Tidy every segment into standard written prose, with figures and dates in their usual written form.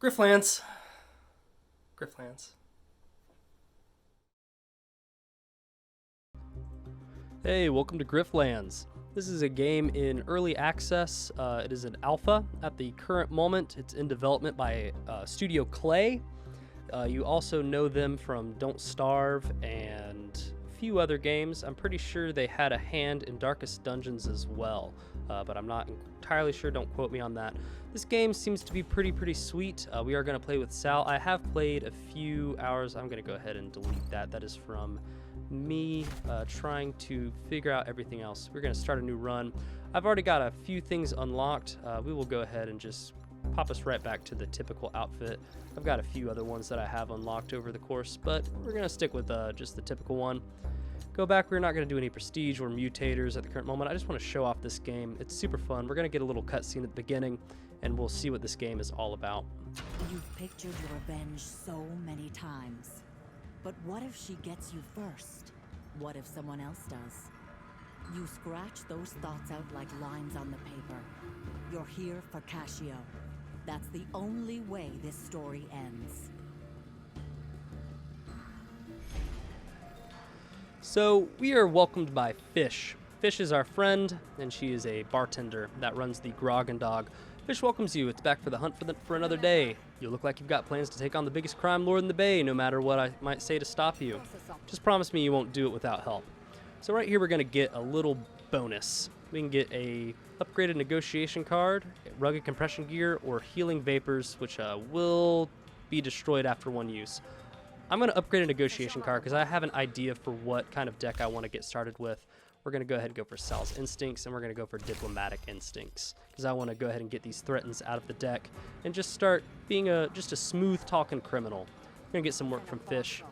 Griftlands. Griftlands. Hey, welcome to Griftlands. This is a game in early access. It is an alpha at the current moment. It's in development by Studio Clay. You also know them from Don't Starve and a few other games. I'm pretty sure they had a hand in Darkest Dungeons as well, but I'm not entirely sure. Don't quote me on that. This game seems to be pretty sweet. We are going to play with Sal. I have played a few hours. I'm going to go ahead and delete that. That is from me trying to figure out everything else. We're going to start a new run. I've already got a few things unlocked. We will go ahead and just pop us right back to the typical outfit. I've got a few other ones that I have unlocked over the course, but we're going to stick with just the typical one. Go back. We're not going to do any prestige or mutators at the current moment. I just want to show off this game. It's super fun. We're going to get a little cutscene at the beginning, and we'll see what this game is all about. You've pictured your revenge so many times. But what if she gets you first? What if someone else does? You scratch those thoughts out like lines on the paper. You're here for Cascio. That's the only way this story ends. So we are welcomed by Fish. Fish is our friend, and she is a bartender that runs the Grog and Dog. Fish welcomes you. It's back for the hunt for another day. You look like you've got plans to take on the biggest crime lord in the Bay, no matter what I might say to stop you. Just promise me you won't do it without help. So right here we're going to get a little bonus. We can get a upgraded negotiation card, rugged compression gear, or healing vapors, which will be destroyed after one use. I'm going to upgrade a negotiation card because I have an idea for what kind of deck I want to get started with. We're going to go ahead and go for Sal's Instincts, and we're going to go for Diplomatic Instincts because I want to go ahead and get these threatens out of the deck and just start being just a smooth talking criminal. We're going to get some work from Fish.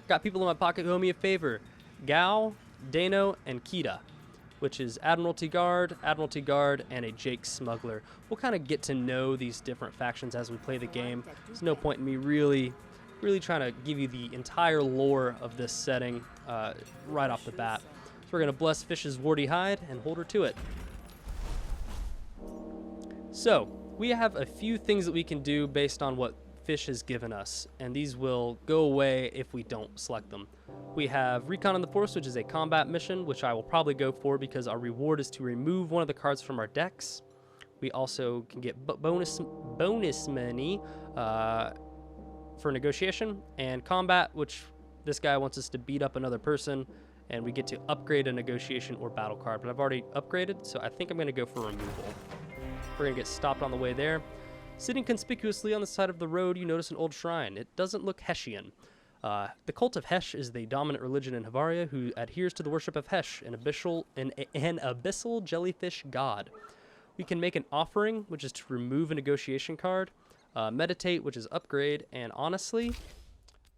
Got people in my pocket who owe me a favor. Gao, Dano, and Kita, which is Admiralty Guard, and a Jake Smuggler. We'll kind of get to know these different factions as we play the game. There's no point in me really trying to give you the entire lore of this setting right off the bat. So we're going to bless Fish's warty hide and hold her to it. So we have a few things that we can do based on what Fish has given us, and these will go away if we don't select them. We have Recon in the Forest, which is a combat mission, which I will probably go for because our reward is to remove one of the cards from our decks. We also can get bonus money for negotiation, and combat, which this guy wants us to beat up another person, and we get to upgrade a negotiation or battle card, but I've already upgraded, so I think I'm going to go for removal. We're going to get stopped on the way there. Sitting conspicuously on the side of the road, you notice an old shrine. It doesn't look Hessian. The cult of Hesh is the dominant religion in Havaria, who adheres to the worship of Hesh, an abyssal jellyfish god. We can make an offering, which is to remove a negotiation card, meditate, which is upgrade, and honestly,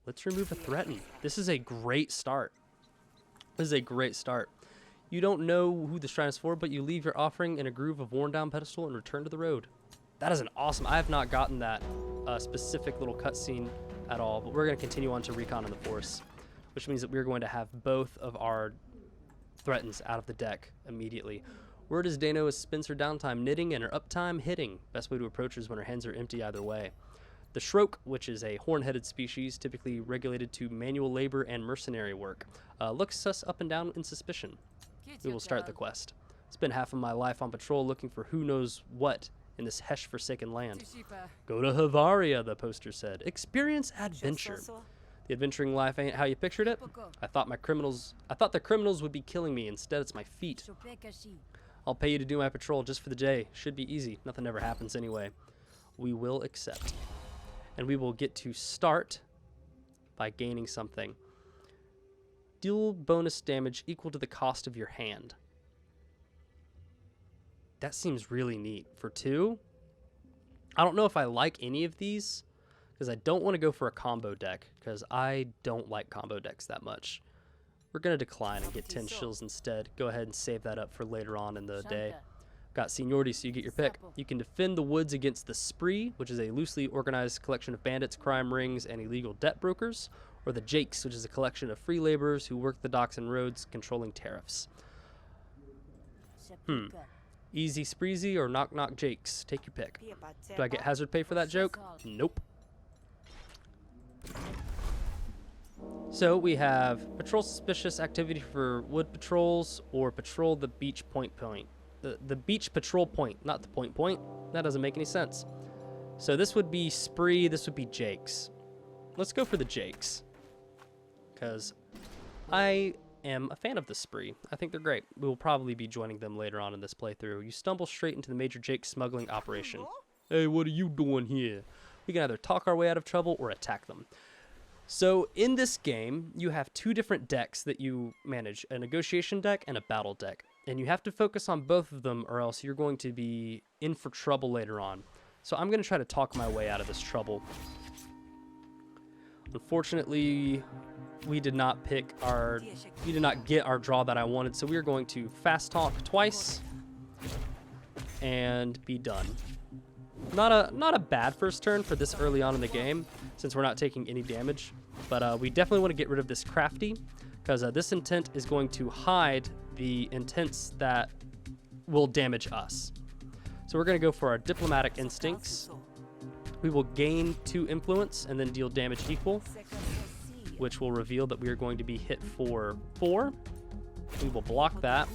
let's remove a threaten. This is a great start. You don't know who the shrine is for, but you leave your offering in a groove of worn down pedestal and return to the road. That is an awesome. I have not gotten that specific little cutscene at all, but we're going to continue on to Recon in the Force, which means that we're going to have both of our threatens out of the deck immediately. Word is Dano spends her downtime knitting and her uptime hitting. Best way to approach her is when her hands are empty either way. The Shroak, which is a horn-headed species, typically regulated to manual labor and mercenary work, looks us up and down in suspicion. We will start the quest. Spend half of my life on patrol looking for who knows what in this Hesh-forsaken land. Go to Havaria, the poster said. Experience adventure. The adventuring life ain't how you pictured it. I thought the criminals would be killing me. Instead, it's my feet. I'll pay you to do my patrol just for the day. Should be easy. Nothing ever happens anyway. We will accept. And we will get to start by gaining something. Deal bonus damage equal to the cost of your hand. That seems really neat. For 2, I don't know if I like any of these because I don't want to go for a combo deck because I don't like combo decks that much. We're going to decline and get 10 shills instead. Go ahead and save that up for later on in the day. Got seniority, so you get your pick. You can defend the woods against the Spree, which is a loosely organized collection of bandits, crime rings, and illegal debt brokers, or the Jakes, which is a collection of free laborers who work the docks and roads, controlling tariffs. Easy Spreezy or Knock Knock Jakes. Take your pick. Do I get hazard pay for that joke? Nope. So we have patrol suspicious activity for wood patrols or patrol the beach point. The beach patrol point, not the point. That doesn't make any sense. So this would be Spree, this would be Jakes. Let's go for the Jakes, because I am a fan of the Spree. I think they're great. We will probably be joining them later on in this playthrough. You stumble straight into the Major Jake smuggling operation. Hey, what are you doing here? We can either talk our way out of trouble or attack them. So in this game, you have two different decks that you manage, a negotiation deck and a battle deck. And you have to focus on both of them or else you're going to be in for trouble later on. So I'm going to try to talk my way out of this trouble. Unfortunately, we did not get our draw that I wanted, so we are going to fast talk twice and be done. Not a bad first turn for this early on in the game, since we're not taking any damage, but we definitely want to get rid of this crafty, because this intent is going to hide the intents that will damage us. So we're going to go for our diplomatic instincts. We will gain 2 influence and then deal damage equal, which will reveal that we are going to be hit for 4. We will block that.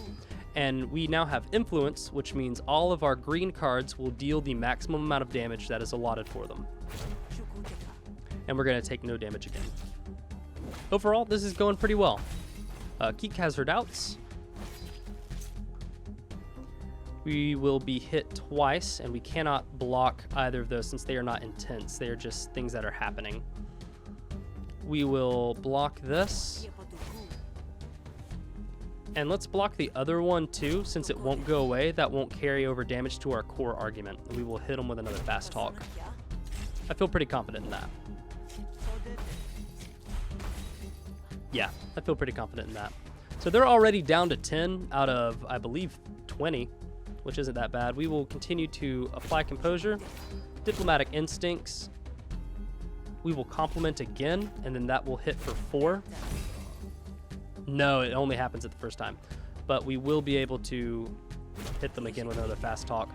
And we now have influence, which means all of our green cards will deal the maximum amount of damage that is allotted for them. And we're going to take no damage again. Overall, this is going pretty well. Geek has her doubts. We will be hit twice, and we cannot block either of those since they are not intense. They are just things that are happening. We will block this. And let's block the other one too, since it won't go away. That won't carry over damage to our core argument. And we will hit them with another fast talk. I feel pretty confident in that. Yeah, I feel pretty confident in that. So they're already down to 10 out of, I believe, 20, which isn't that bad. We will continue to apply composure, diplomatic instincts. We will complement again, and then that will hit for 4. No, it only happens at the first time. But we will be able to hit them again with another fast talk.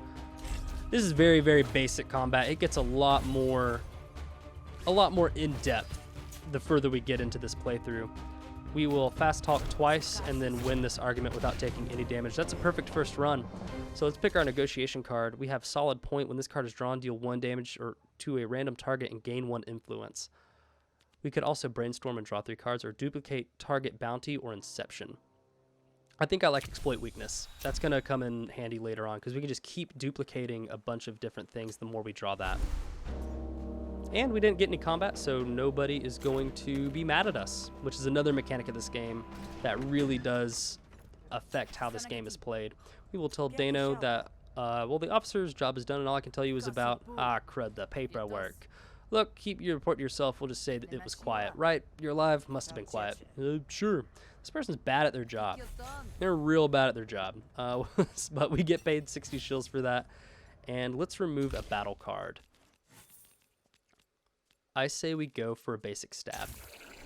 This is very, very basic combat. It gets a lot more in-depth the further we get into this playthrough. We will fast talk twice and then win this argument without taking any damage. That's a perfect first run. So let's pick our negotiation card. We have solid point. When this card is drawn, deal 1 damage or to a random target and gain 1 influence. We could also brainstorm and draw 3 cards or duplicate target bounty or inception. I think I like exploit weakness. That's going to come in handy later on because we can just keep duplicating a bunch of different things the more we draw that. And we didn't get any combat, so nobody is going to be mad at us, which is another mechanic of this game that really does affect how this game is played. We will tell Dano that, well, the officer's job is done, and all I can tell you is about, crud, the paperwork. Look, keep your report to yourself. We'll just say that it was quiet. Right? You're alive? Must have been quiet. Sure. This person's bad at their job. They're real bad at their job. But we get paid 60 shills for that. And let's remove a battle card. I say we go for a basic stab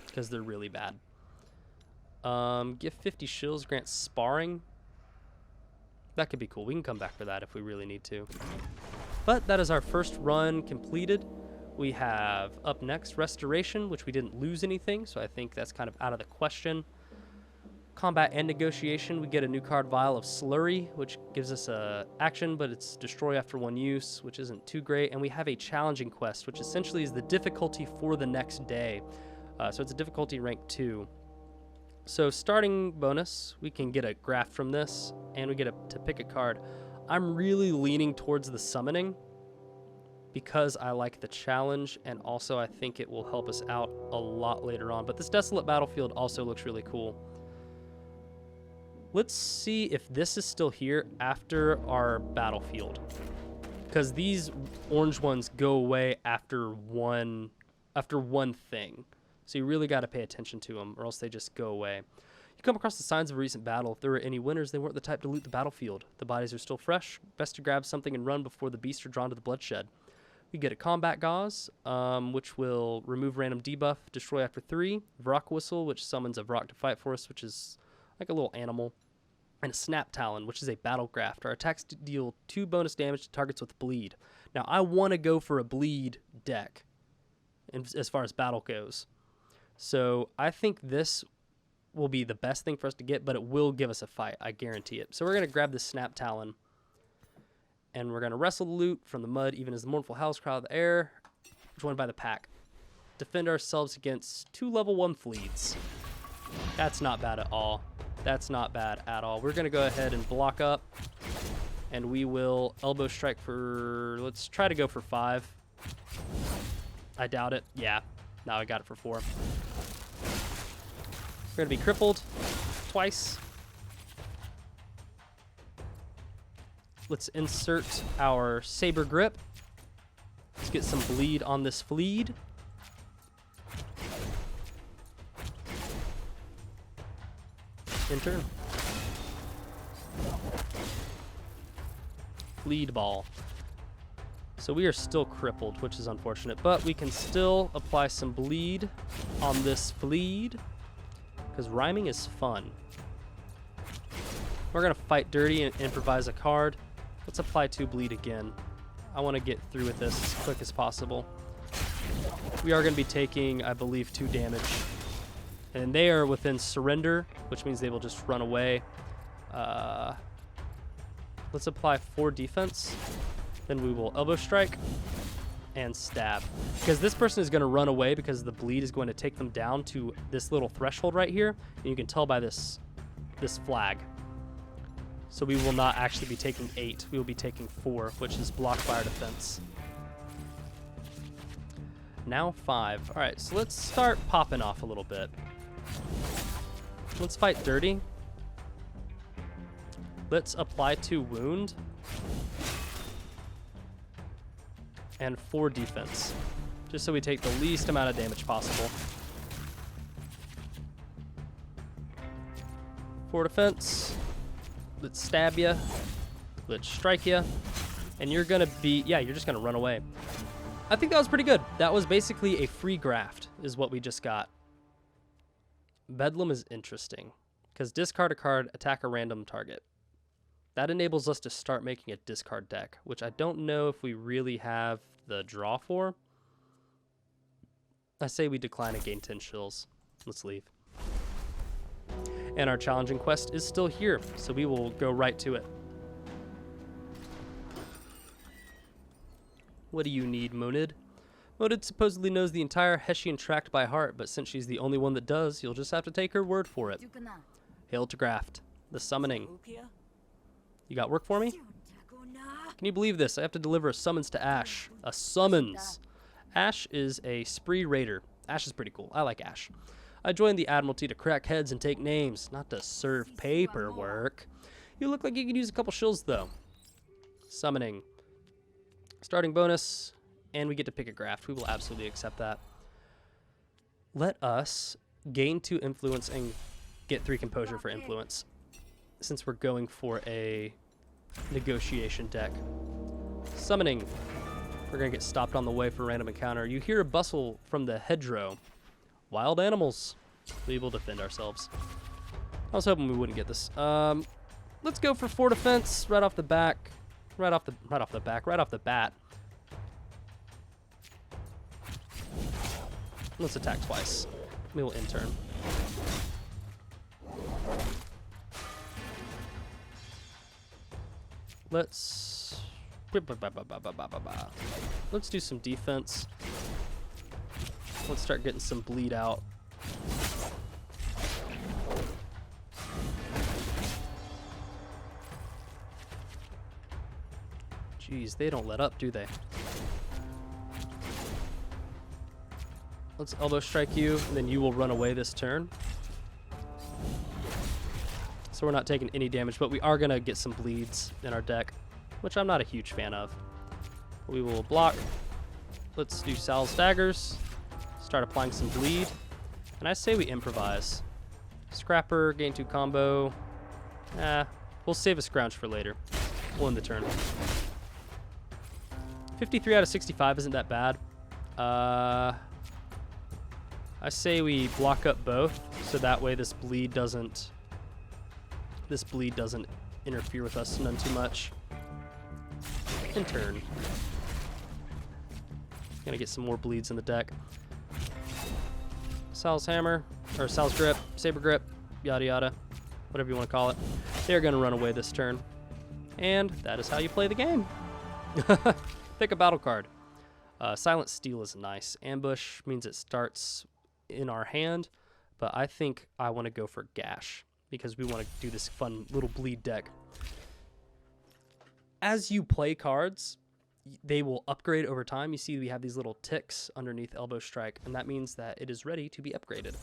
because they're really bad. Give 50 shills, grant sparring. That could be cool. We can come back for that if we really need to. But that is our first run completed. We have up next restoration, which we didn't lose anything, so I think that's kind of out of the question. Combat and negotiation, we get a new card, Vial of Slurry, which gives us a action, but it's destroy after 1 use, which isn't too great. And we have a challenging quest, which essentially is the difficulty for the next day. So it's a difficulty rank 2. So starting bonus, we can get a graph from this, and we get to pick a card. I'm really leaning towards the summoning because I like the challenge, and also I think it will help us out a lot later on. But this Desolate Battlefield also looks really cool. Let's see if this is still here after our battlefield, because these orange ones go away after one thing. So you really got to pay attention to them, or else they just go away. You come across the signs of a recent battle. If there were any winners, they weren't the type to loot the battlefield. The bodies are still fresh. Best to grab something and run before the beasts are drawn to the bloodshed. We get a combat gauze, which will remove random debuff, destroy after 3. Vrock whistle, which summons a Vrock to fight for us, which is like a little animal. and a Snap Talon, which is a battle graft. Our attacks deal 2 bonus damage to targets with bleed. Now, I want to go for a bleed deck as far as battle goes. So I think this will be the best thing for us to get, but it will give us a fight. I guarantee it. So we're going to grab this Snap Talon, and we're going to wrestle the loot from the mud, even as the mournful howls crowd of the air, joined by the pack. Defend ourselves against 2 level 1 fleets. That's not bad at all. That's not bad at all. We're going to go ahead and block up, and we will elbow strike for, let's try to go for 5. I doubt it. Yeah, now I got it for 4. We're going to be crippled twice. Let's insert our Saber Grip. Let's get some bleed on this fleed. Enter. Bleed ball. So we are still crippled, which is unfortunate, but we can still apply some bleed on this fleed because rhyming is fun. We're going to fight dirty and improvise a card. Let's apply 2 bleed again. I want to get through with this as quick as possible. We are going to be taking, I believe, 2 damage. And they are within surrender, which means they will just run away. Let's apply 4 defense. Then we will elbow strike and stab. Because this person is going to run away because the bleed is going to take them down to this little threshold right here. And you can tell by this flag. So we will not actually be taking 8. We will be taking 4, which is block fire defense. Now 5. All right, so let's start popping off a little bit. Let's fight dirty. Let's apply 2 wound. And 4 defense. Just so we take the least amount of damage possible. 4 defense. Let's stab you. Let's strike you. And you're going to be, yeah, you're just going to run away. I think that was pretty good. That was basically a free graft is what we just got. Bedlam is interesting because discard a card, attack a random target. That enables us to start making a discard deck, which I don't know if we really have the draw for. I say we decline and gain 10 shills. Let's leave. And our challenging quest is still here, so we will go right to it. What do you need, Monid? Monid supposedly knows the entire Hessian tract by heart, but since she's the only one that does, you'll just have to take her word for it. Hail to Graft. The summoning. You got work for me? Can you believe this? I have to deliver a summons to Ash. A summons. Ash is a spree raider. Ash is pretty cool. I like Ash. I joined the Admiralty to crack heads and take names, not to serve paperwork. You look like you could use a couple shills, though. Summoning. Starting bonus, and we get to pick a graft. We will absolutely accept that. Let us gain 2 influence and get 3 composure for influence, since we're going for a negotiation deck. Summoning. We're going to get stopped on the way for a random encounter. You hear a bustle from the hedgerow. Wild animals. We will defend ourselves. I was hoping we wouldn't get this. Let's go for 4 defense right off the back. Right off the bat. Let's attack twice. We will intern. Let's do some defense. Let's start getting some bleed out. Jeez, they don't let up, do they? Let's elbow strike you, and then you will run away this turn. So we're not taking any damage, but we are going to get some bleeds in our deck, which I'm not a huge fan of. We will block. Let's do Sal's daggers. Start applying some bleed. And I say we improvise. Scrapper, gain 2 combo. We'll save a scrounge for later. We'll end the turn. 53 out of 65 isn't that bad. I say we block up both, so that way this bleed doesn't this bleed doesn't interfere with us none too much. In turn. Gonna get some more bleeds in the deck. Sal's hammer, or Sal's grip, saber grip, yada yada, whatever you want to call it. They're gonna run away this turn. And that is how you play the game. Pick a battle card. Silent Steel is nice. Ambush means it starts in our hand, but I think I want to go for Gash because we want to do this fun little bleed deck. As you play cards, they will upgrade over time. You see we have these little ticks underneath Elbow Strike, and that means that it is ready to be upgraded.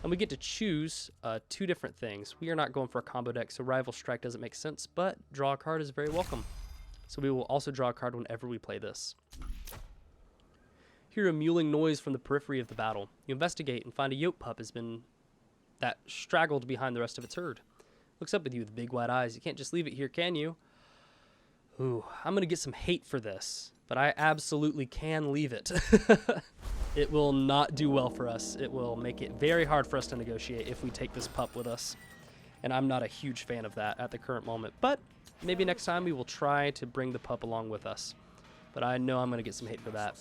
And we get to choose 2 different things. We are not going for a combo deck, so Rival Strike doesn't make sense, but draw a card is very welcome. So we will also draw a card whenever we play this. Hear a mewling noise from the periphery of the battle. You investigate and find a yoke pup that straggled behind the rest of its herd. Looks up at you with big wide eyes. You can't just leave it here, can you? Ooh, I'm going to get some hate for this, but I absolutely can leave it. It will not do well for us. It will make it very hard for us to negotiate if we take this pup with us. And I'm not a huge fan of that at the current moment. But maybe next time we will try to bring the pup along with us. But I know I'm going to get some hate for that.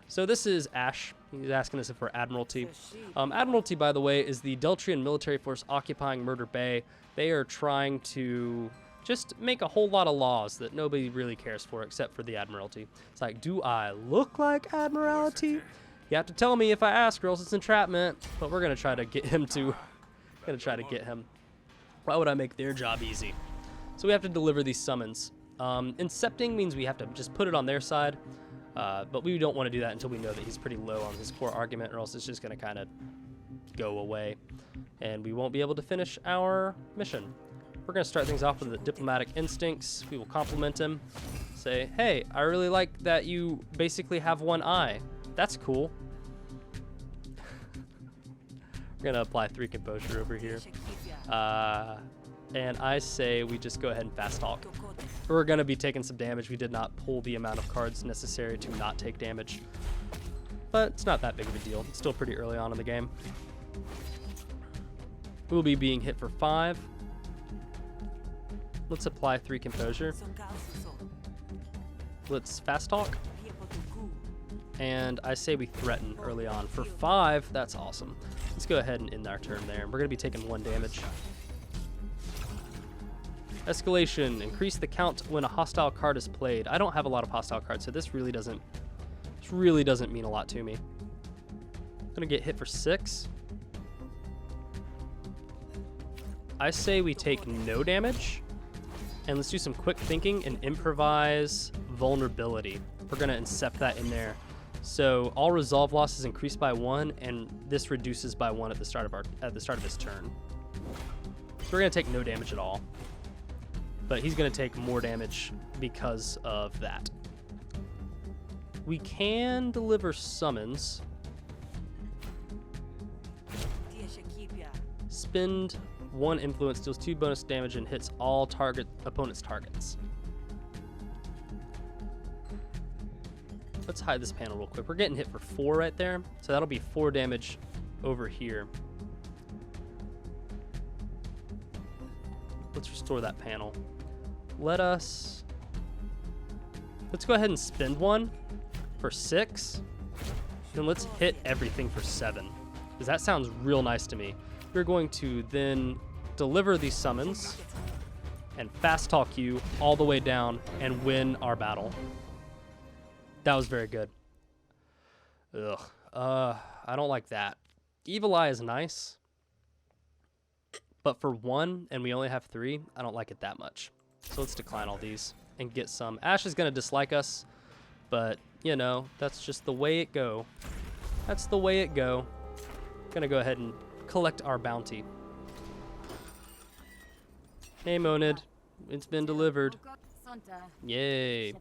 So this is Ash. He's asking us if we're Admiralty. Admiralty, by the way, is the Deltrian military force occupying Murder Bay. They are trying to just make a whole lot of laws that nobody really cares for except for the Admiralty. It's like, do I look like Admiralty? You have to tell me if I ask, or else it's entrapment. But we're gonna try to get him Why would I make their job easy? So we have to deliver these summons. Incepting means we have to just put it on their side. But we don't want to do that until we know that he's pretty low on his core argument, or else it's just going to kind of go away, and we won't be able to finish our mission. We're going to start things off with the diplomatic instincts. We will compliment him. Say, hey, I really like that you basically have one eye. That's cool. We're going to apply 3 composure over here. And I say we just go ahead and fast talk. We're going to be taking some damage. We did not pull the amount of cards necessary to not take damage. But it's not that big of a deal. It's still pretty early on in the game. We'll be being hit for 5. Let's apply 3 composure. Let's fast talk. And I say we threaten early on. For 5, that's awesome. Let's go ahead and end our turn there. We're going to be taking 1 damage. Escalation. Increase the count when a hostile card is played. I don't have a lot of hostile cards, so this really doesn't mean a lot to me. I'm gonna get hit for 6. I say we take no damage, and let's do some quick thinking and improvise vulnerability. We're gonna incept that in there. So all resolve losses increase by 1, and this reduces by 1 at the start of his turn. So we're gonna take no damage at all. But he's going to take more damage because of that. We can deliver summons. Spend 1 influence, deals 2 bonus damage, and hits all opponent's targets. Let's hide this panel real quick. We're getting hit for 4 right there, so that'll be 4 damage over here. Let's restore that panel. Let's go ahead and spend 1 for 6. Then let's hit everything for 7, because that sounds real nice to me. We're going to then deliver these summons and fast talk you all the way down and win our battle. That was very good. Ugh. I don't like that. Evil Eye is nice, but for 1 and we only have 3, I don't like it that much. So let's decline all these and get some. Ash is going to dislike us, but, you know, that's just the way it go. That's the way it go. Going to go ahead and collect our bounty. Hey, Monid. It's been delivered. Yay.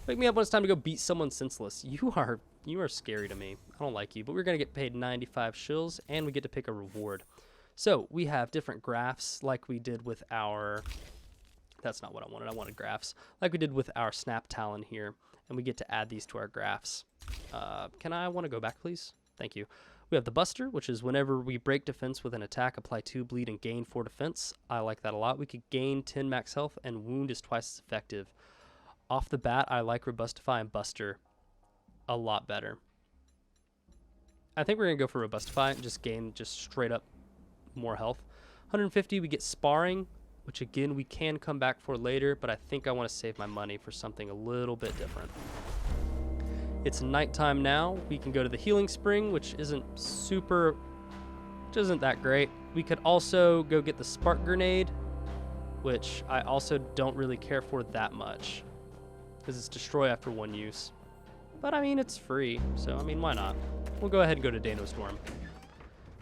Wake me up when it's time to go beat someone senseless. You are scary to me. I don't like you, but we're going to get paid 95 shills, and we get to pick a reward. So we have different graphs like we did with our... That's not what I wanted. I wanted graphs. Like we did with our Snap Talon here. And we get to add these to our graphs. I want to go back, please? Thank you. We have the Buster, which is whenever we break defense with an attack, apply 2 bleed and gain 4 defense. I like that a lot. We could gain 10 max health, and wound is twice as effective. Off the bat, I like Robustify and Buster a lot better. I think we're going to go for Robustify and just gain just straight up more health. 150, we get Sparring, which again, we can come back for later, but I think I want to save my money for something a little bit different. It's nighttime now. We can go to the Healing Spring, which isn't that great. We could also go get the Spark Grenade, which I also don't really care for that much because it's destroy after 1 use. But I mean, it's free, so I mean, why not? We'll go ahead and go to Dano's Dorm.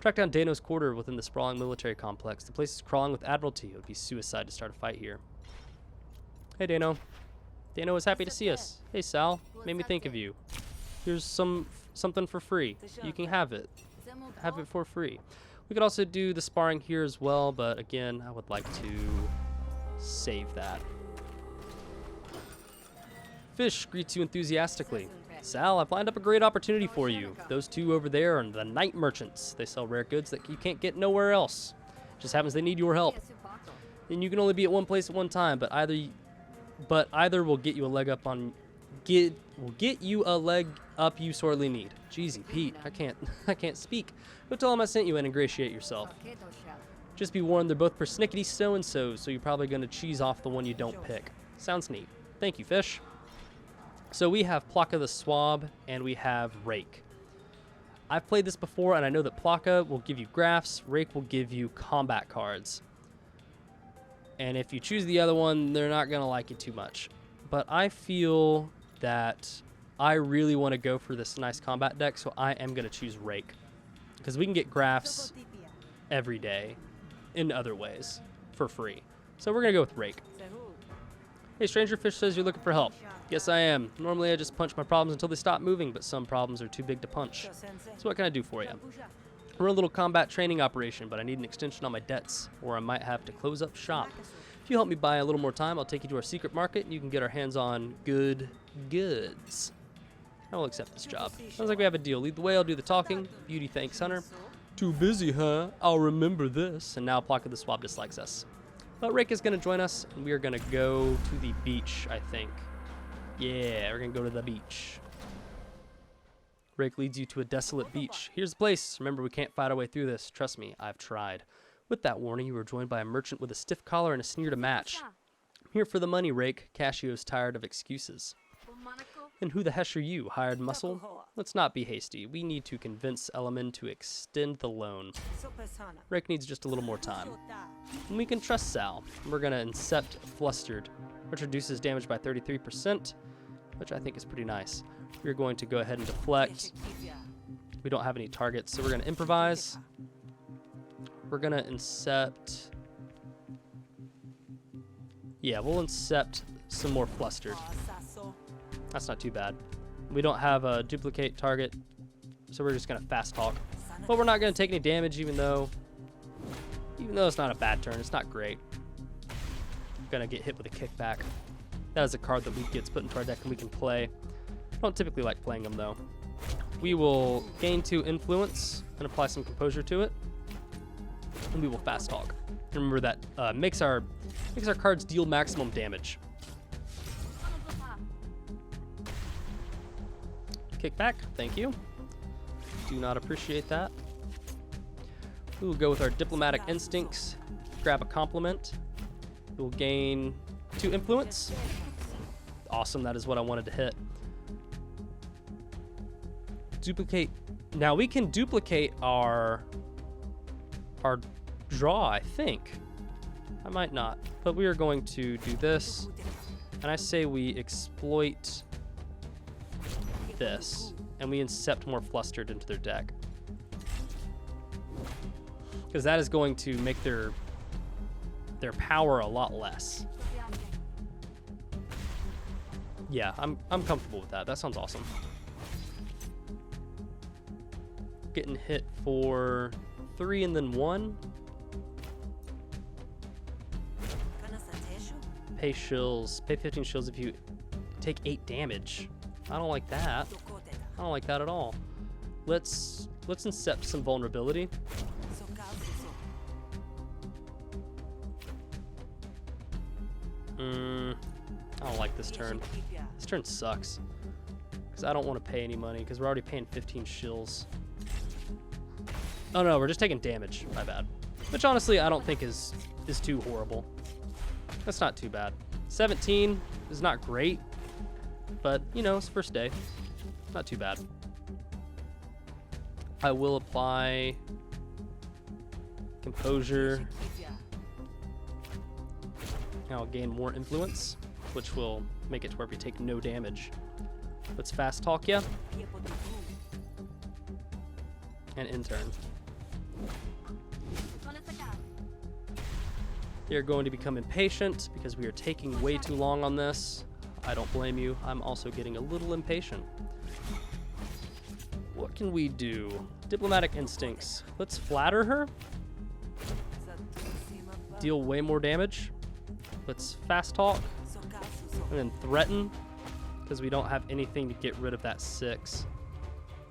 Track down Dano's quarter within the sprawling military complex. The place is crawling with admiralty. It would be suicide to start a fight here. Hey, Dano. Dano is happy to see us. Hey, Sal. Made me think of you. Here's something for free. You can have it. Have it for free. We could also do the sparring here as well, but again, I would like to save that. Fish greets you enthusiastically. Sal, I've lined up a great opportunity for you. Those two over there are the night merchants. They sell rare goods that you can't get nowhere else. Just happens they need your help. And you can only be at one place at one time, but either will get you a leg up you sorely need. Jeezy Pete, I can't speak. Go tell them I sent you and ingratiate yourself. Just be warned, they're both persnickety so-and-so, so you're probably going to cheese off the one you don't pick. Sounds neat. Thank you, Fish. So we have Plaka the Swab, and we have Rake. I've played this before, and I know that Plaka will give you graphs, Rake will give you combat cards. And if you choose the other one, they're not going to like it too much. But I feel that I really want to go for this nice combat deck, so I am going to choose Rake. Because we can get graphs every day in other ways for free. So we're going to go with Rake. Hey, Stranger Fish says you're looking for help. Yes, I am. Normally I just punch my problems until they stop moving, but some problems are too big to punch. So what can I do for you? We're a little combat training operation, but I need an extension on my debts, or I might have to close up shop. If you help me buy a little more time, I'll take you to our secret market, and you can get our hands on good goods. I will accept this job. Sounds like we have a deal. Lead the way, I'll do the talking. Beauty thanks, Hunter. Too busy, huh? I'll remember this. And now Plaka the Swab dislikes us. But Rake is going to join us, and we are going to go to the beach, I think. Yeah, we're going to go to the beach. Rake leads you to a desolate beach. Here's the place. Remember, we can't fight our way through this. Trust me, I've tried. With that warning, you were joined by a merchant with a stiff collar and a sneer to match. I'm here for the money, Rake. Cassio's tired of excuses. And who the hesh are you, hired muscle? Let's not be hasty. We need to convince Elemen to extend the loan. Rake needs just a little more time. And we can trust Sal. We're going to Incept Flustered, which reduces damage by 33%, which I think is pretty nice. We're going to go ahead and deflect. We don't have any targets, so we're going to improvise. We're going to Incept. Yeah, we'll Incept some more Flustered. That's not too bad. We don't have a duplicate target, so we're just going to fast talk. But we're not going to take any damage, even though it's not a bad turn. It's not great. Going to get hit with a kickback. That is a card that gets put into our deck and we can play. I don't typically like playing them, though. We will gain 2 influence and apply some composure to it. And we will fast talk. Remember that makes our cards deal maximum damage. Kickback, thank you. Do not appreciate that. We will go with our diplomatic instincts. Grab a compliment. We will gain 2 influence. Awesome, that is what I wanted to hit. Duplicate. Now we can duplicate our draw, I think. I might not, but we are going to do this. And I say we exploit this, and we Incept more Flustered into their deck. Because that is going to make their power a lot less. Yeah, I'm comfortable with that. That sounds awesome. Getting hit for 3 and then 1. Pay shills. Pay 15 shills if you take 8 damage. I don't like that. I don't like that at all. Let's incept some vulnerability. I don't like this turn. This turn sucks. Because I don't want to pay any money, because we're already paying 15 shills. Oh no, we're just taking damage. My bad. Which honestly, I don't think is too horrible. That's not too bad. 17 is not great, but you know, it's first day. Not too bad. I will apply composure. I'll gain more influence, which will make it to where we take no damage. Let's fast talk ya. And intern. You're going to become impatient because we are taking way too long on this. I don't blame you. I'm also getting a little impatient. What can we do? Diplomatic instincts. Let's flatter her. Deal way more damage. Let's fast talk. And then threaten. Because we don't have anything to get rid of that 6.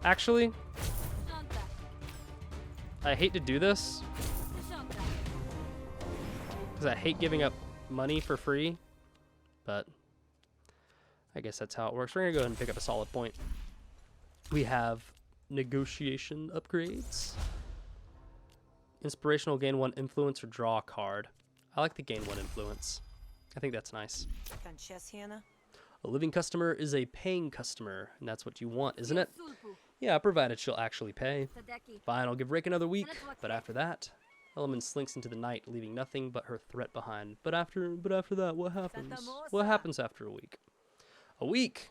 Actually, I hate to do this. Because I hate giving up money for free. But I guess that's how it works. We're going to go ahead and pick up a solid point. We have negotiation upgrades. Inspirational, gain 1 influence or draw a card. I like the gain 1 influence. I think that's nice. A living customer is a paying customer, and that's what you want, isn't it? Yeah, provided she'll actually pay. Fine, I'll give Rick another week, but after that, Element slinks into the night, leaving nothing but her threat behind. But after that, what happens? What happens after a week? A week!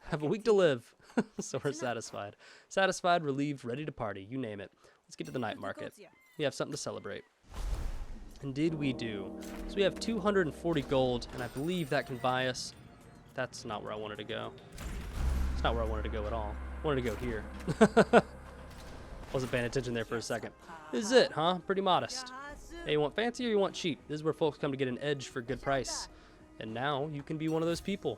Have a week to live. So we're satisfied. Satisfied, relieved, ready to party, you name it. Let's get to the night market. We have something to celebrate. Indeed we do. So we have 240 gold, and I believe that can buy us... That's not where I wanted to go. It's not where I wanted to go at all. I wanted to go here. Wasn't paying attention there for a second. This is it, huh? Pretty modest. Hey, you want fancy or you want cheap? This is where folks come to get an edge for good price. And now you can be one of those people.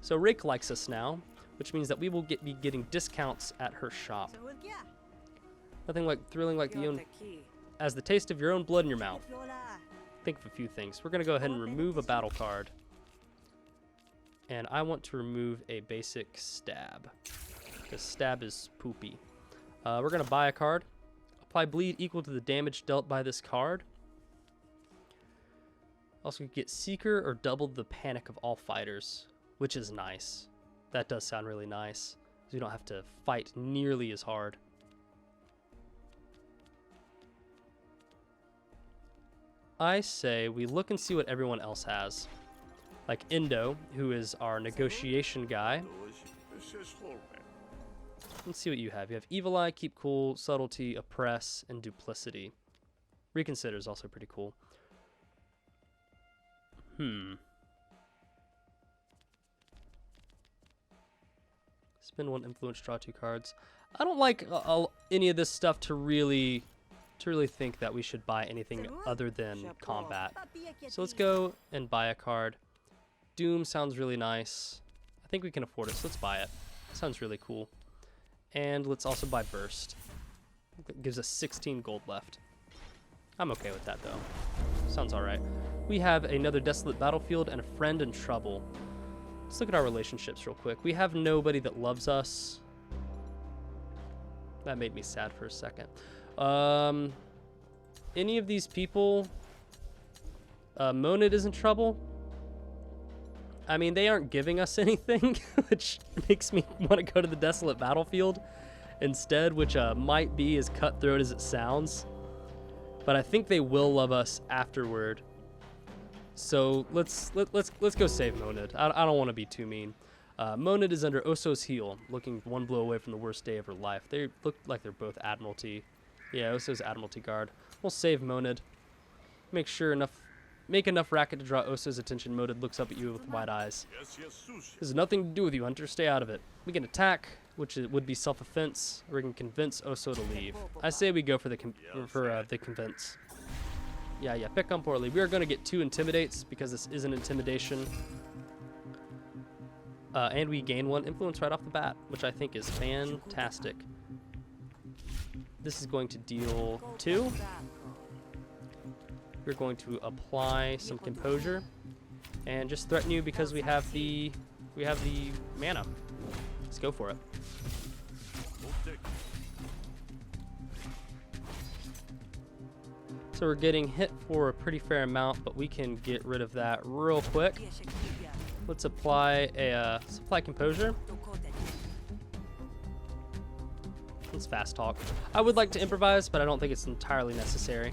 So Rick likes us now, which means that we will be getting discounts at her shop. Nothing like thrilling like the own... As the taste of your own blood in your mouth. Think of a few things. We're going to go ahead and remove a battle card. And I want to remove a basic stab. Because stab is poopy. We're going to buy a card. Apply bleed equal to the damage dealt by this card. Also get Seeker or double the panic of all fighters, which is nice. That does sound really nice. So you don't have to fight nearly as hard. I say we look and see what everyone else has. Like Indo, who is our negotiation guy. Let's see what you have. You have Evil Eye, Keep Cool, Subtlety, Oppress, and Duplicity. Reconsider is also pretty cool. Spend 1 influence, draw 2 cards. I don't like any of this stuff to really think that we should buy anything other than combat. So let's go and buy a card. Doom sounds really nice. I think we can afford it, so let's buy it. Sounds really cool. And let's also buy Burst. It gives us 16 gold left. I'm okay with that, though. Sounds alright. We have another Desolate Battlefield and a friend in trouble. Let's look at our relationships real quick. We have nobody that loves us. That made me sad for a second. Any of these people... Monad is in trouble. I mean, they aren't giving us anything, which makes me want to go to the Desolate Battlefield instead, which might be as cutthroat as it sounds. But I think they will love us afterward. So let's go save Monad. I don't want to be too mean. Monad is under Oso's heel, looking 1 blow away from the worst day of her life. They look like they're both Admiralty. Yeah, Oso's Admiralty Guard. We'll save Monad. Make enough racket to draw Oso's attention. Monad looks up at you with wide eyes. This has nothing to do with you, Hunter. Stay out of it. We can attack, which would be self-offense, or we can convince Oso to leave. I say we go for the convince. Yeah, pick on poorly. We are going to get 2 intimidates because this is an intimidation. And we gain 1 influence right off the bat, which I think is fantastic. This is going to deal 2. We're going to apply some composure and just threaten you because we have the mana. Let's go for it. So we're getting hit for a pretty fair amount, but we can get rid of that real quick. Let's apply composure. Let's fast talk. I would like to improvise, but I don't think it's entirely necessary.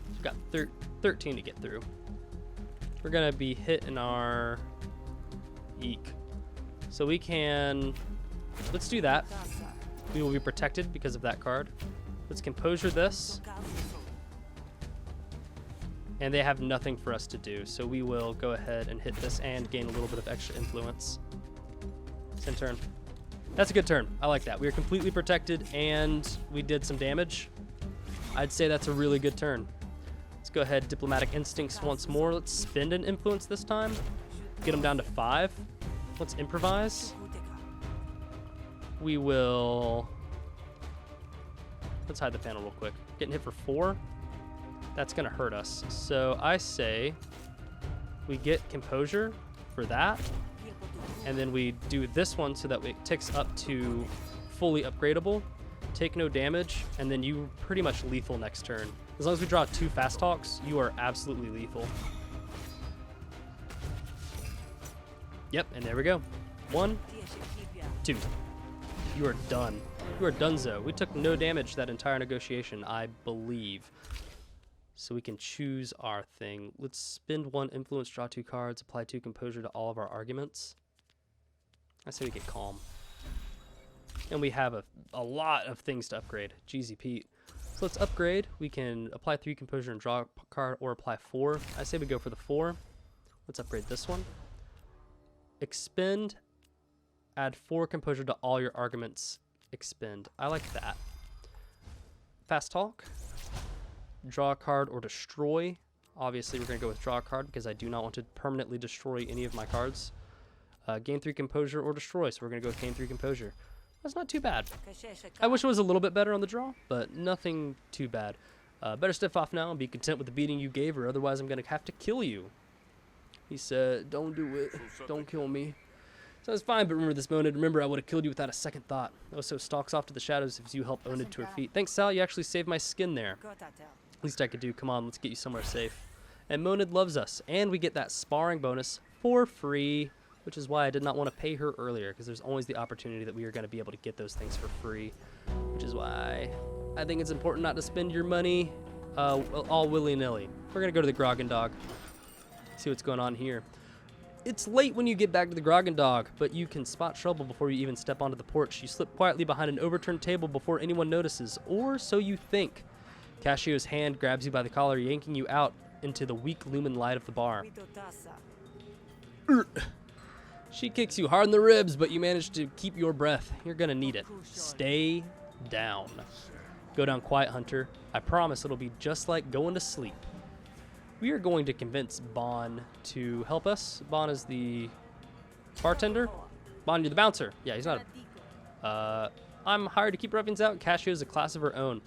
We've got 13 to get through. We're gonna be hitting our eek. So we can, let's do that. We will be protected because of that card. Let's composure this. And they have nothing for us to do, so we will go ahead and hit this and gain a little bit of extra influence. Send turn. That's a good turn. I like that. We are completely protected and we did some damage. I'd say that's a really good turn. Let's go ahead, Diplomatic Instincts once more. Let's spend an influence this time. Get them down to 5. Let's improvise. We will... Let's hide the panel real quick. Getting hit for 4. That's going to hurt us. So I say we get composure for that. And then we do this one so that it ticks up to fully upgradable. Take no damage. And then you pretty much lethal next turn. As long as we draw 2 fast talks, you are absolutely lethal. Yep, and there we go. 1, 2. You are done. You are donezo. We took no damage that entire negotiation, I believe. So we can choose our thing. Let's spend 1 influence, draw 2 cards, apply 2 composure to all of our arguments. I say we get calm. And we have a lot of things to upgrade. Jeezy Pete. So let's upgrade. We can apply 3 composure and draw a card, or apply 4. I say we go for the 4. Let's upgrade this one. Expend. Add 4 composure to all your arguments. Expend. I like that. Fast talk. Draw a card or destroy. Obviously, we're going to go with draw a card because I do not want to permanently destroy any of my cards. Gain 3 composure or destroy, so we're going to go with gain 3 composure. That's not too bad. I wish it was a little bit better on the draw, but nothing too bad. Better step off now and be content with the beating you gave her, otherwise I'm going to have to kill you. He said, don't do it. Don't kill me. So it's fine, but remember this, Monad. Remember, I would have killed you without a second thought. Also stalks off to the shadows if you help Onid to her feet. Thanks, Sal. You actually saved my skin there. Least I could do. Come on, let's get you somewhere safe. And Monad loves us. And we get that sparring bonus for free, which is why I did not want to pay her earlier, because there's always the opportunity that we are going to be able to get those things for free, which is why I think it's important not to spend your money all willy-nilly. We're going to go to the Grog and Dog, see what's going on here. It's late when you get back to the Grog and Dog, but you can spot trouble before you even step onto the porch. You slip quietly behind an overturned table before anyone notices, or so you think. Cassio's hand grabs you by the collar, yanking you out into the weak lumen light of the bar. She kicks you hard in the ribs, but you manage to keep your breath. You're gonna need it. Stay down. Go down quiet, Hunter. I promise it'll be just like going to sleep. We are going to convince Bon to help us. Bon is the bartender. Bon, you're the bouncer. Yeah, he's not I'm hired to keep ruffians out. Cassio is a class of her own.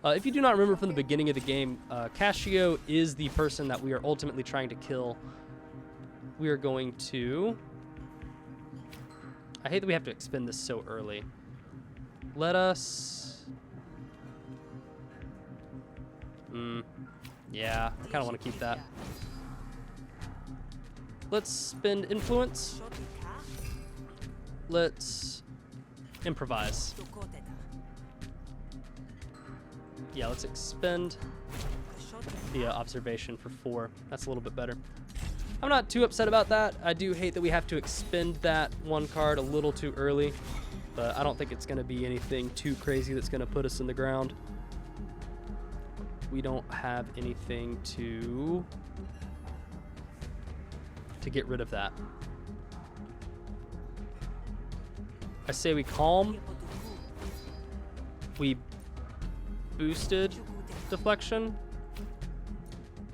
If you do not remember from the beginning of the game, Cassio is the person that we are ultimately trying to kill. We are going to... I hate that we have to expend this so early. Let us... Yeah, I kind of want to keep that. Let's spend influence. Let's improvise. Yeah, let's expend the observation for 4. That's a little bit better. I'm not too upset about that. I do hate that we have to expend that 1 card a little too early, but I don't think it's going to be anything too crazy that's going to put us in the ground. We don't have anything to get rid of that. I say we calm. We boosted deflection.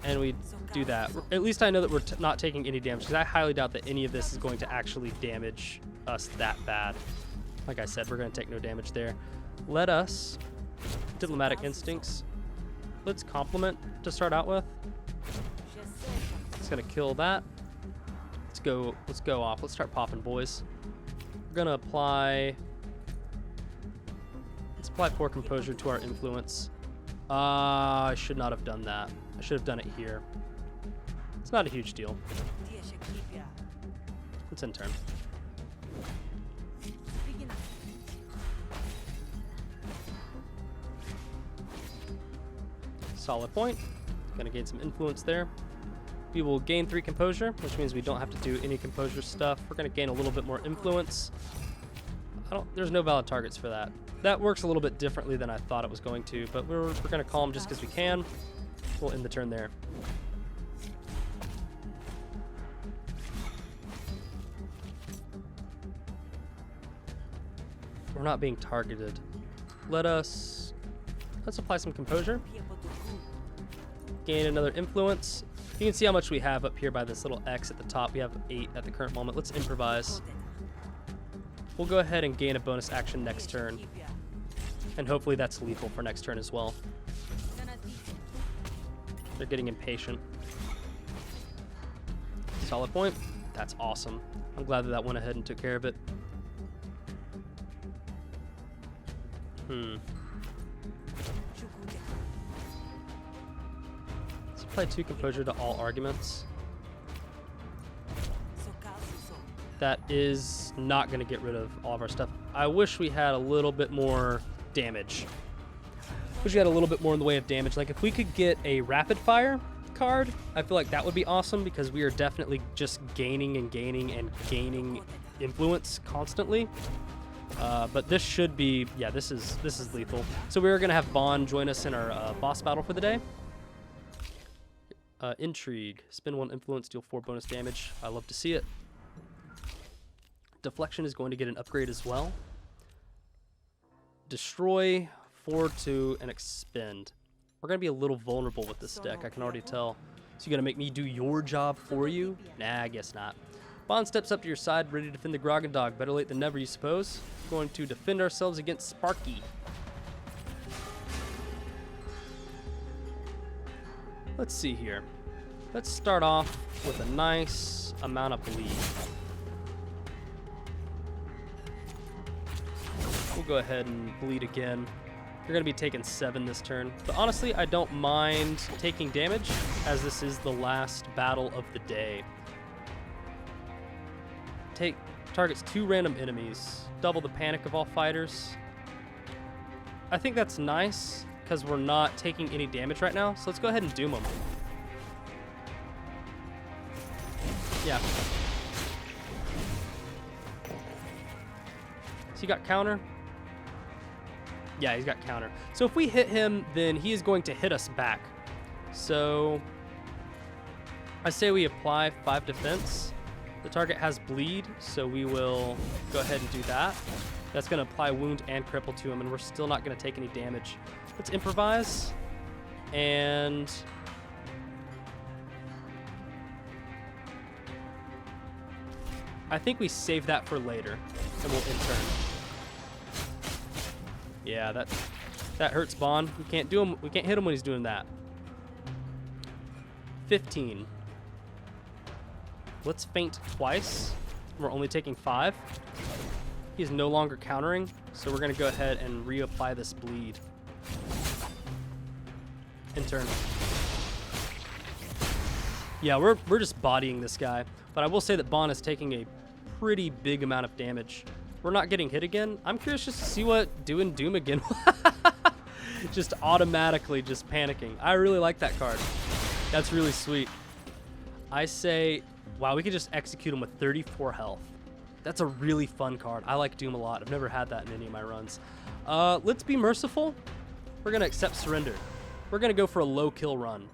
and we do that. At least I know that we're not taking any damage, because I highly doubt that any of this is going to actually damage us that bad. Like I said, we're going to take no damage there. Let us, Diplomatic Instincts, let's Compliment to start out with. It's going to kill that. Let's go off. Let's start popping, boys. We're going to apply, let's apply 4 Composure to our Influence. I should not have done that. I should have done it here. It's not a huge deal. Let's end turn. Solid point. Gonna gain some influence there. We will gain 3 Composure, which means we don't have to do any Composure stuff. We're gonna gain a little bit more influence. There's no valid targets for that. That works a little bit differently than I thought it was going to, but we're gonna call him just because we can. We'll end the turn there. We're not being targeted. Let's apply some Composure. Gain another influence. You can see how much we have up here by this little X at the top. We have 8 at the current moment. Let's improvise. We'll go ahead and gain a bonus action next turn. And hopefully that's lethal for next turn as well. They're getting impatient. Solid point. That's awesome. I'm glad that went ahead and took care of it. Let's apply 2 Composure to all arguments. That is not going to get rid of all of our stuff. I wish we had a little bit more damage. Wish we had a little bit more in the way of damage. Like if we could get a rapid fire card, I feel like that would be awesome, because we are definitely just gaining and gaining and gaining influence constantly. But this should be, yeah, this is lethal. So we're gonna have Bond join us in our boss battle for the day. Intrigue, spend 1 influence, deal 4 bonus damage. I love to see it. Deflection is going to get an upgrade as well. Destroy, forward 2, and expend. We're gonna be a little vulnerable with this deck, I can already tell. So you're gonna make me do your job for you? Nah, I guess not. Bond steps up to your side, ready to defend the Grogan Dog. Better late than never, you suppose. Going to defend ourselves against Sparky. Let's see here. Let's start off with a nice amount of bleed. We'll go ahead and bleed again. You're going to be taking 7 this turn. But honestly, I don't mind taking damage, as this is the last battle of the day. Targets 2 random enemies. Double the panic of all fighters. I think that's nice, because we're not taking any damage right now. So let's go ahead and doom them. Yeah. So he got counter. Yeah, he's got counter. So if we hit him, then he is going to hit us back. So I say we apply 5 defense. The target has bleed, so we will go ahead and do that. That's going to apply wound and cripple to him, and we're still not going to take any damage. Let's improvise. And I think we save that for later, and we'll end turn. Yeah, that hurts Bond. We can't do him. We can't hit him when he's doing that. 15. Let's feint twice. We're only taking 5. He's no longer countering, so we're gonna go ahead and reapply this bleed. In turn. Yeah, we're just bodying this guy, but I will say that Bond is taking a pretty big amount of damage. We're not getting hit again. I'm curious just to see what doing Doom again. Just automatically just panicking. I really like that card. That's really sweet. I say, wow, we could just execute him with 34 health. That's a really fun card. I like Doom a lot. I've never had that in any of my runs. Let's be merciful. We're going to accept surrender. We're going to go for a low kill run.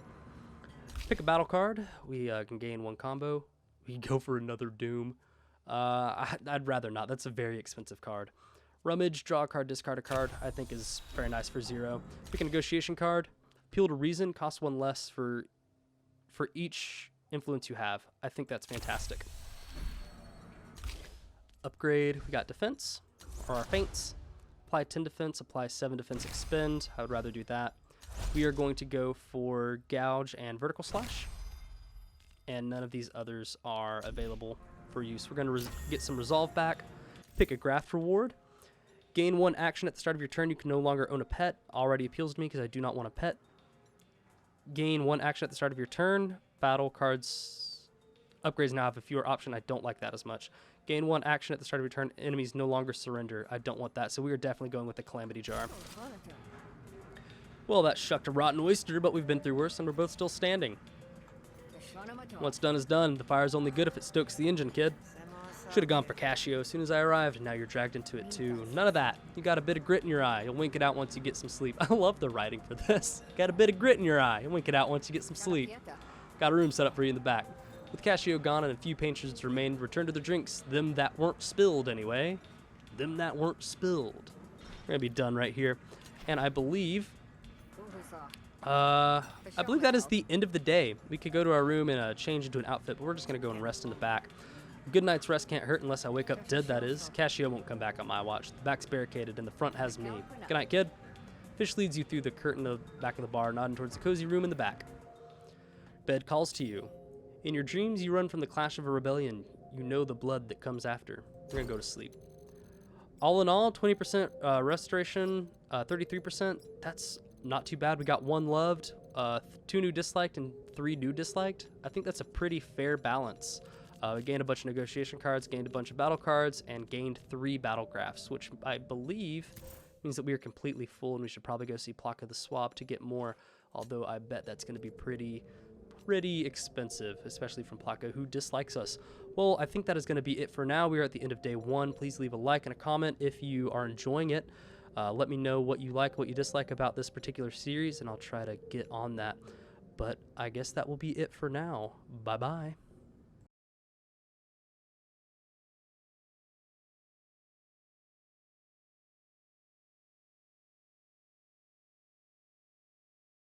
Pick a battle card. We can gain 1 combo. We can go for another Doom. I'd rather not. That's a very expensive card. Rummage, draw a card, discard a card, I think is very nice for 0. Pick a negotiation card. Appeal to reason, cost 1 less for for each influence you have. I think that's fantastic. Upgrade, we got defense, or our feints. Apply 10 defense, apply 7 defense, expend. I would rather do that. We are going to go for gouge and vertical slash. And none of these others are available for use. We're going to get some resolve back. Pick a graft reward. Gain 1 action at the start of your turn. You can no longer own a pet. Already appeals to me because I do not want a pet. Gain 1 action at the start of your turn. Battle cards. Upgrades now have a fewer option. I don't like that as much. Gain 1 action at the start of your turn. Enemies no longer surrender. I don't want that. So we are definitely going with the Calamity Jar. Well, that shucked a rotten oyster, but we've been through worse, and we're both still standing. What's done is done. The fire's only good if it stokes the engine, kid. Should have gone for Cascio as soon as I arrived, and now you're dragged into it too. None of that. You got a bit of grit in your eye. You'll wink it out once you get some sleep. I love the writing for this. Got a bit of grit in your eye. You'll wink it out once you get some sleep. Got a room set up for you in the back. With Cascio gone and a few patrons remained, return to their drinks. Them that weren't spilled, anyway. Them that weren't spilled. We're gonna be done right here. And I believe that is the end of the day. We could go to our room and change into an outfit, but we're just going to go and rest in the back. Good night's rest can't hurt unless I wake up dead, that is. Cascio won't come back on my watch. The back's barricaded and the front has me. Good night, kid. Fish leads you through the curtain of the back of the bar, nodding towards the cozy room in the back. Bed calls to you. In your dreams, you run from the clash of a rebellion. You know the blood that comes after. We're going to go to sleep. All in all, 20% restoration, 33%. That's not too bad. We got 1 loved, 2 new disliked, and 3 new disliked. I think that's a pretty fair balance. We gained a bunch of negotiation cards, gained a bunch of battle cards, and gained 3 battle graphs, which I believe means that we are completely full, and we should probably go see Plaka the Swab to get more, although I bet that's going to be pretty expensive, especially from Plaka, who dislikes us. Well, I think that is going to be it for now. We are at the end of day 1. Please leave a like and a comment if you are enjoying it. Let me know what you like, what you dislike about this particular series, and I'll try to get on that. But I guess that will be it for now. Bye-bye.